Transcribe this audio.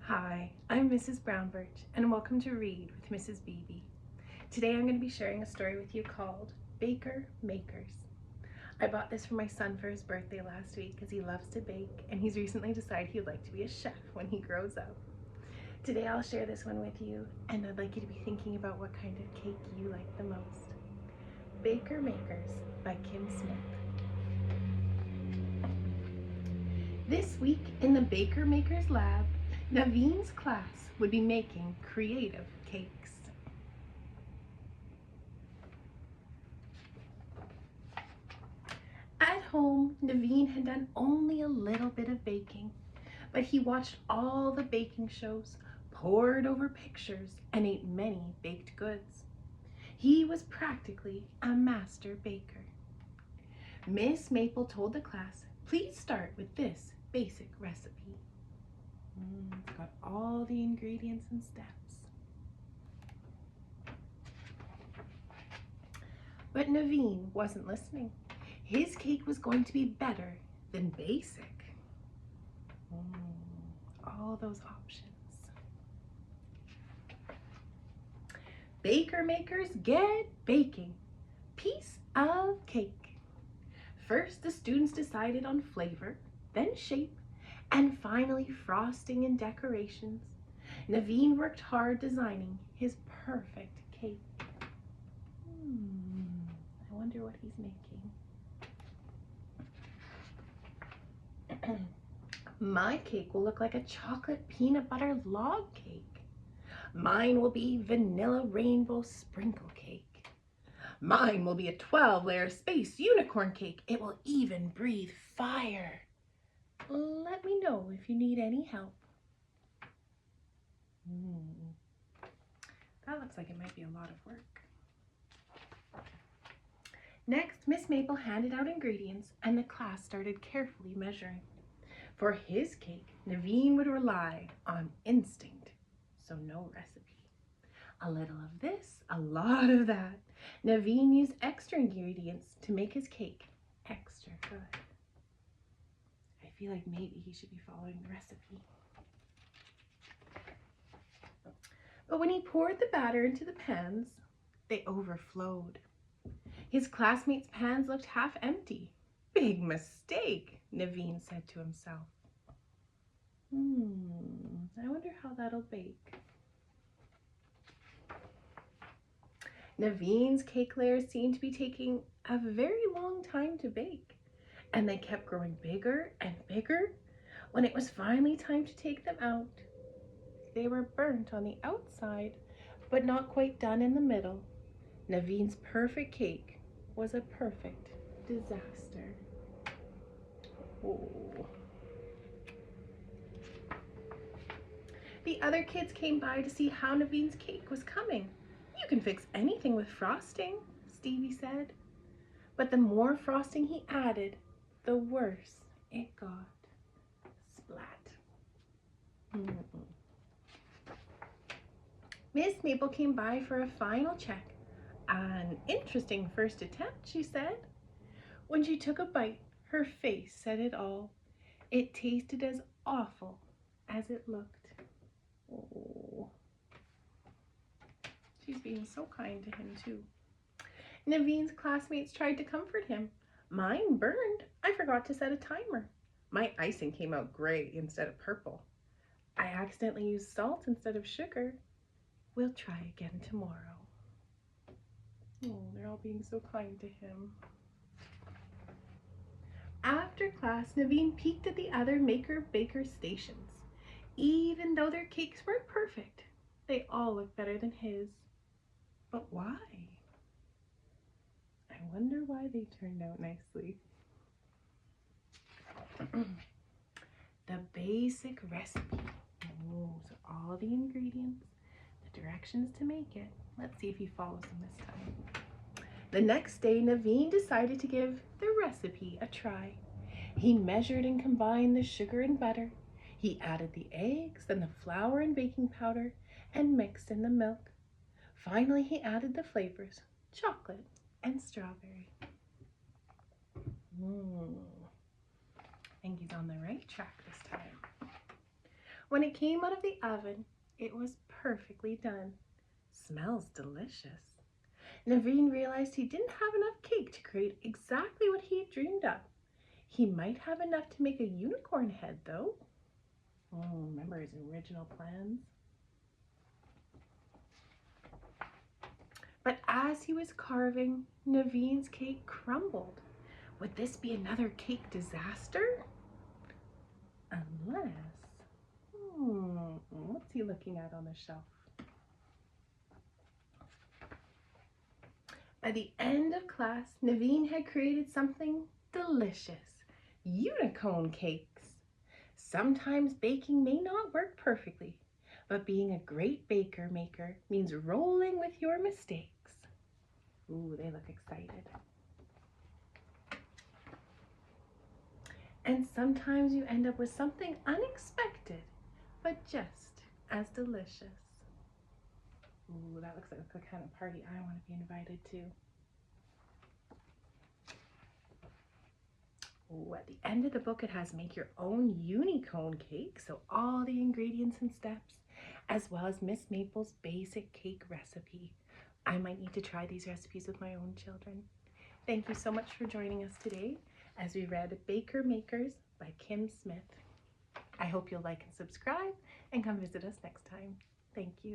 Hi, I'm Mrs. Brownbirch, and welcome to Read with Mrs. Beebe. Today I'm going to be sharing a story with you called Baker Makers. I bought this for my son for his birthday last week because he loves to bake, and he's recently decided he'd like to be a chef when he grows up. Today I'll share this one with you, and I'd like you to be thinking about what kind of cake you like the most. Baker Makers by Kim Smith. This week in the Baker Makers lab, Naveen's class would be making creative cakes. At home, Naveen had done only a little bit of baking, but he watched all the baking shows, pored over pictures, and ate many baked goods. He was practically a master baker. Miss Maple told the class, please start with this basic recipe. It's got all the ingredients and steps. But Naveen wasn't listening. His cake was going to be better than basic. All those options. Baker makers, get baking. Piece of cake. First, the students decided on flavor, then shape, and finally frosting and decorations. Naveen worked hard designing his perfect cake. I wonder what he's making. My cake will look like a chocolate peanut butter log cake. Mine will be vanilla rainbow sprinkle cake. Mine will be a 12-layer space unicorn cake. It will even breathe fire. Let me know if you need any help. That looks like it might be a lot of work. Next, Miss Maple handed out ingredients and the class started carefully measuring. For his cake, Naveen would rely on instinct, so no recipe. A little of this, a lot of that. Naveen used extra ingredients to make his cake extra good. I feel like maybe he should be following the recipe. But when he poured the batter into the pans, they overflowed. His classmates' pans looked half empty. Big mistake, Naveen said to himself. I wonder how that'll bake. Naveen's cake layers seemed to be taking a very long time to bake, and they kept growing bigger and bigger. When it was finally time to take them out, they were burnt on the outside, but not quite done in the middle. Naveen's perfect cake was a perfect disaster. The other kids came by to see how Naveen's cake was coming. You can fix anything with frosting, Stevie said. But the more frosting he added, the worse it got. Splat. Miss Maple came by for a final check. An interesting first attempt, she said. When she took a bite, her face said it all. It tasted as awful as it looked. She's being so kind to him too. Naveen's classmates tried to comfort him. Mine burned. I forgot to set a timer. My icing came out gray instead of purple. I accidentally used salt instead of sugar. We'll try again tomorrow. They're all being so kind to him. After class, Naveen peeked at the other maker-baker stations. Even though their cakes weren't perfect, they all looked better than his. But why? I wonder why they turned out nicely. The basic recipe. So all the ingredients, the directions to make it. Let's see if he follows them this time. The next day, Naveen decided to give the recipe a try. He measured and combined the sugar and butter. He added the eggs, then the flour and baking powder, and mixed in the milk. Finally, he added the flavors, chocolate and strawberry. I think he's on the right track this time. When it came out of the oven, it was perfectly done. Smells delicious. Naveen realized he didn't have enough cake to create exactly what he had dreamed up. He might have enough to make a unicorn head, though. Oh, remember his original plans? But as he was carving, Naveen's cake crumbled. Would this be another cake disaster? Unless, what's he looking at on the shelf? By the end of class, Naveen had created something delicious, unicorn cakes. Sometimes baking may not work perfectly, but being a great baker maker means rolling with your mistakes. Ooh, they look excited. And sometimes you end up with something unexpected, but just as delicious. Ooh, that looks like the kind of party I want to be invited to. Ooh, at the end of the book, it has make your own unicorn cake. So all the ingredients and steps, as well as Miss Maple's basic cake recipe. I might need to try these recipes with my own children. Thank you so much for joining us today as we read Baker Makers by Kim Smith. I hope you'll like and subscribe and come visit us next time. Thank you.